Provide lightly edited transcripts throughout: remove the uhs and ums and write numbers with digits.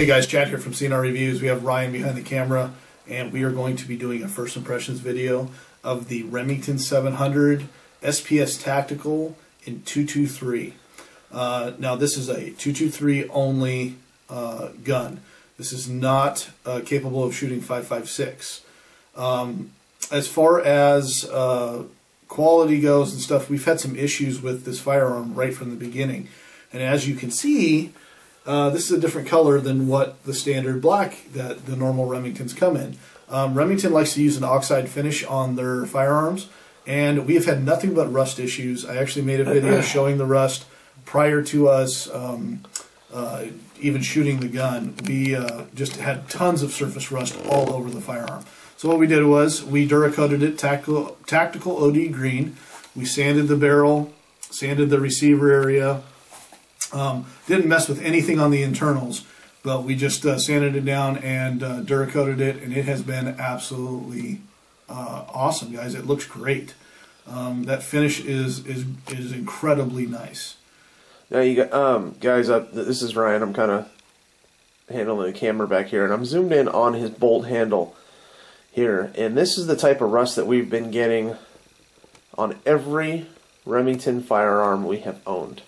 Hey guys, Chad here from CandRreviews. We have Ryan behind the camera, and we are going to be doing a first impressions video of the Remington 700 SPS Tactical in 223. Now this is a 223 only gun. This is not capable of shooting 5.56. As far as quality goes and stuff, we've had some issues with this firearm right from the beginning. And as you can see, this is a different color than what the standard black that the normal Remingtons come in. Remington likes to use an oxide finish on their firearms, and we have had nothing but rust issues. I actually made a video showing the rust prior to us even shooting the gun. We just had tons of surface rust all over the firearm. So what we did was we duracoated it tactical OD green. We sanded the barrel, sanded the receiver area. Didn't mess with anything on the internals, but we just sanded it down and duracoated it, and it has been absolutely awesome, guys. It looks great. That finish is incredibly nice. Now you got guys, this is Ryan. I'm kind of handling the camera back here, and I'm zoomed in on his bolt handle here, and this is the type of rust that we've been getting on every Remington firearm we have owned.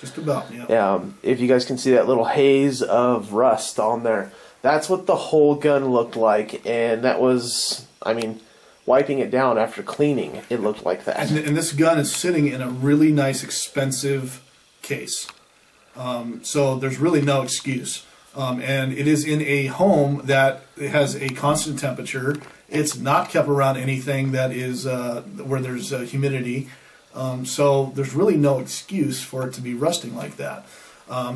Just about, yeah. If you guys can see that little haze of rust on there, that's what the whole gun looked like, and that was, I mean, wiping it down after cleaning, it looked like that. And this gun is sitting in a really nice, expensive case, so there's really no excuse. And it is in a home that has a constant temperature. It's not kept around anything that is where there's humidity. So there's really no excuse for it to be rusting like that.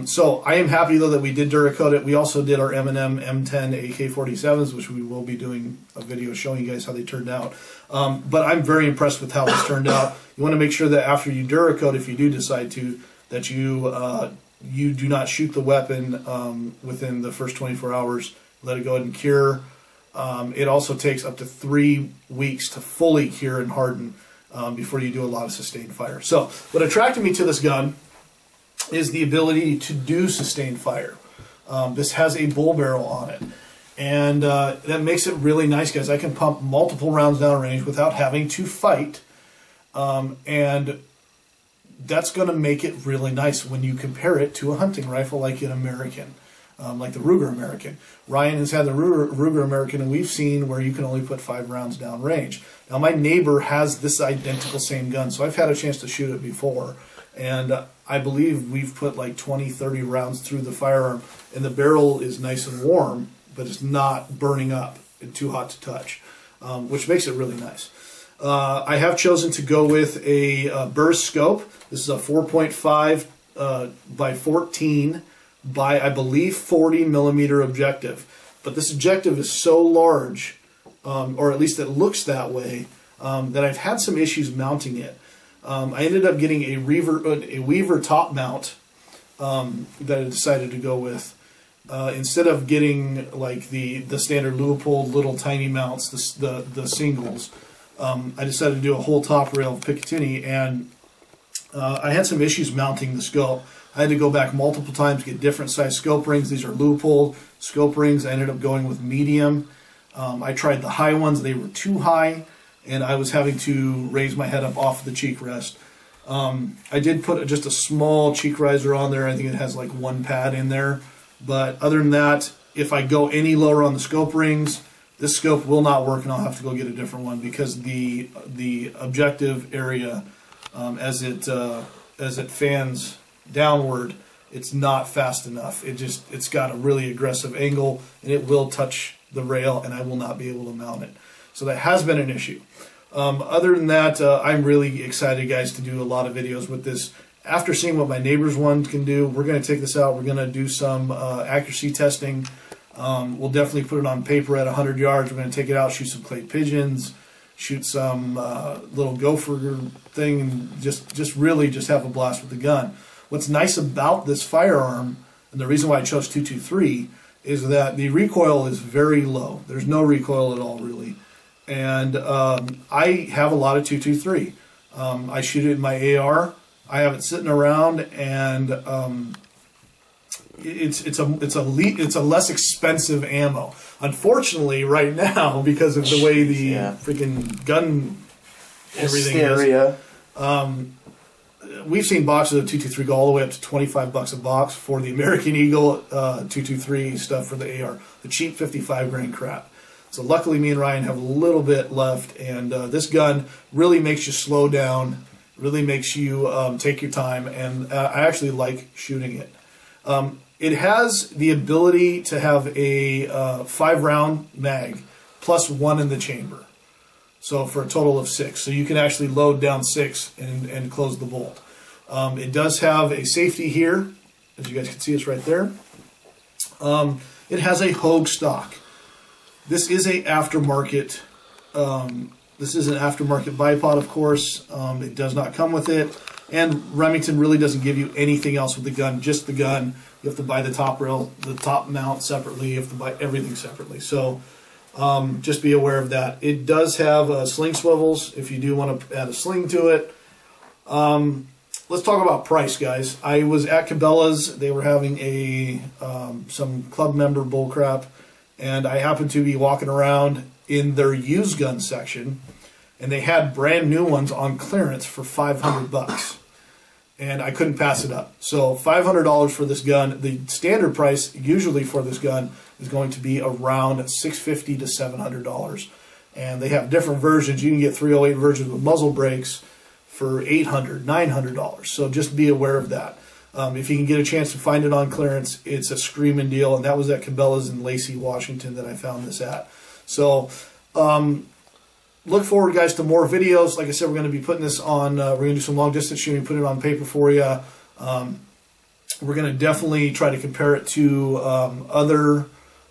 So I am happy though that we did duracoat it. We also did our M&M M10 AK-47s, which we will be doing a video showing you guys how they turned out. But I'm very impressed with how this turned out. You want to make sure that after you duracoat, if you do decide to, that you do not shoot the weapon within the first 24 hours. Let it go ahead and cure. It also takes up to 3 weeks to fully cure and harden before you do a lot of sustained fire. So what attracted me to this gun is the ability to do sustained fire. This has a bull barrel on it, and that makes it really nice, guys. I can pump multiple rounds downrange without having to fight, and that's going to make it really nice when you compare it to a hunting rifle like an American. Like the Ruger American. Ryan has had the Ruger American, and we've seen where you can only put 5 rounds down range. Now my neighbor has this identical same gun, so I've had a chance to shoot it before, and I believe we've put like 20, 30 rounds through the firearm, and the barrel is nice and warm, but it's not burning up and too hot to touch, which makes it really nice. I have chosen to go with a burst scope. This is a 4.5 by 14 by, I believe, 40 millimeter objective. But this objective is so large, or at least it looks that way, that I've had some issues mounting it. I ended up getting a Weaver top mount that I decided to go with. Instead of getting like the standard Leupold little tiny mounts, the singles, I decided to do a whole top rail of Picatinny, and I had some issues mounting the scope. I had to go back multiple times, get different size scope rings. These are Leupold scope rings. I ended up going with medium. I tried the high ones. They were too high, and I was having to raise my head up off the cheek rest. I did put just a small cheek riser on there. I think it has like 1 pad in there. But other than that, if I go any lower on the scope rings, this scope will not work, and I'll have to go get a different one because the objective area, as it fans downward, it's not fast enough. It's got a really aggressive angle, and it will touch the rail, and I will not be able to mount it. So that has been an issue. Other than that, I'm really excited, guys, to do a lot of videos with this. After seeing what my neighbor's one can do, we're going to take this out. We're going to do some accuracy testing. We'll definitely put it on paper at 100 yards. We're going to take it out, shoot some clay pigeons, shoot some little gopher thing, and just really have a blast with the gun. What's nice about this firearm, and the reason why I chose 223, is that the recoil is very low. There's no recoil at all, really. And I have a lot of 223. I shoot it in my AR. I have it sitting around, and it's a less expensive ammo. Unfortunately, right now, because of the way the freaking gun everything Hysteria. is, we've seen boxes of 223 go all the way up to $25 a box for the American Eagle 223 stuff for the AR, the cheap 55 grain crap. So luckily, me and Ryan have a little bit left, and this gun really makes you slow down, really makes you take your time, and I actually like shooting it. It has the ability to have a 5-round mag plus 1 in the chamber. So for a total of 6. So you can actually load down 6 and close the bolt. It does have a safety here. As you guys can see, it's right there. It has a Hogue stock. This is a aftermarket. This is an aftermarket bipod, of course. It does not come with it. And Remington really doesn't give you anything else with the gun, just the gun. You have to buy the top rail, the top mount separately. You have to buy everything separately. So just be aware of that. It does have sling swivels if you do want to add a sling to it. Let's talk about price, guys. I was at Cabela's. They were having a some club member bullcrap, and I happened to be walking around in their used gun section, and they had brand new ones on clearance for $500. And I couldn't pass it up. So $500 for this gun. The standard price usually for this gun is going to be around $650 to $700. And they have different versions. You can get 308 versions with muzzle brakes for $800, $900. So just be aware of that. If you can get a chance to find it on clearance, it's a screaming deal. And that was at Cabela's in Lacey, Washington that I found this at. So look forward, guys, to more videos. Like I said, we're going to be putting this on, we're going to do some long distance shooting, put it on paper for you. We're going to definitely try to compare it to other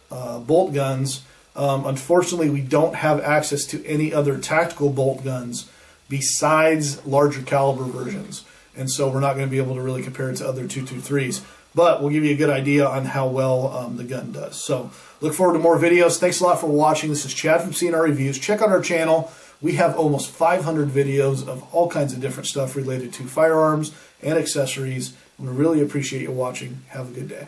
bolt guns. Unfortunately, we don't have access to any other tactical bolt guns besides larger caliber versions. And so we're not going to be able to really compare it to other 223s. But we'll give you a good idea on how well the gun does. So look forward to more videos. Thanks a lot for watching. This is Chad from CandRreviews. Check out our channel. We have almost 500 videos of all kinds of different stuff related to firearms and accessories. We really appreciate you watching. Have a good day.